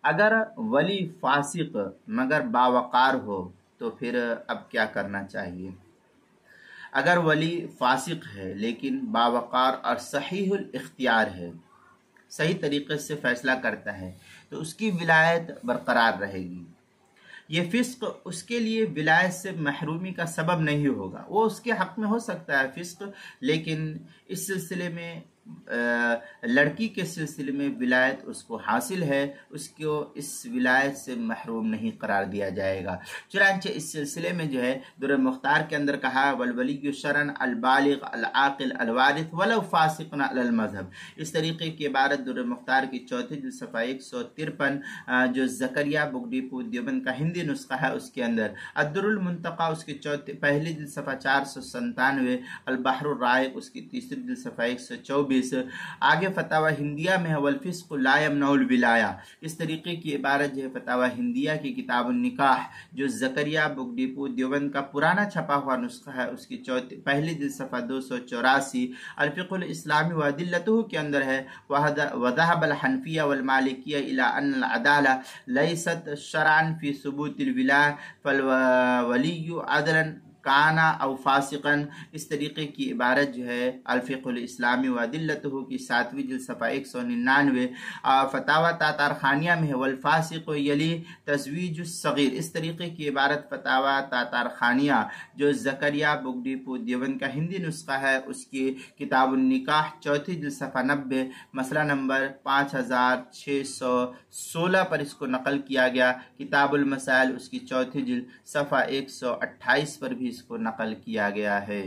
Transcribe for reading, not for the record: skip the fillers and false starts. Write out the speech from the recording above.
اگر ولی فاسق مگر باوقار ہو تو پھر اب کیا کرنا چاہیے؟ اگر ولی فاسق ہے لیکن باوقار اور صحیح الاختیار ہے، صحیح طریقے سے فیصلہ کرتا ہے، تو اس کی ولایت برقرار رہے گی۔ یہ فسق اس کے لیے ولایت سے محرومی کا سبب نہیں ہوگا۔ وہ اس کے حق میں ہو سکتا ہے فسق، لیکن اس سلسلے میں لڑکی کے سلسلے میں ولایت اس کو حاصل ہے، اس کو اس ولایت سے محروم نہیں قرار دیا جائے گا۔ چنانچہ اس سلسلے میں جو ہے در مختار کے اندر کہا والولی شرعن البالغ العاقل الوارث ولو فاسقا علی المذہب۔ اس طریقے کی عبارت در مختار کی چوتھی جلد صفحہ 153 جو زکریا بگٹی پور دیوبند کا ہندی نسخہ ہے اس کے اندر، الدر المنتقی اس کی پہلی جلد صفحہ 497، البحر الرائق اس کی تیسری جلد صفحہ 124، آگے فتاوی ہندیہ میں ہے والفسق لا یمنع الولایہ۔ اس طریقے کی عبارت جو ہے فتاوی ہندیہ کی کتاب النکاح جو زکریا بگٹی پور دیوبند کا پرانا چھپا ہوا نسخہ ہے اس کی پہلی جلد صفحہ 284، الفقہ الاسلامی وادلتہ کے اندر ہے وذهب الحنفیہ والمالکیہ الی ان العدالہ لیست شرعا فی ثبوت الولایہ فالولی عدلا کانا او فاسقا۔ اس طریقے کی عبارت جو ہے الفقہ الاسلامی وادلتہ کی 7ویں جلد صفحہ 199، فتاوی تاتار خانیہ میں ہے والفاسق یلی تزویج الصغیر۔ اس طریقے کی عبارت فتاوی تاتار خانیہ جو زکریا بگٹی پور دیوبند کا ہندی نسخہ ہے اس کی کتاب النکاح چوتھی جلد صفحہ 90 مسئلہ نمبر 5616 پر اس کو نقل کیا گیا۔ کتاب المسائل اس کی چوتھی جلد صفحہ 128 پر بھی اس کو نقل کیا گیا ہے۔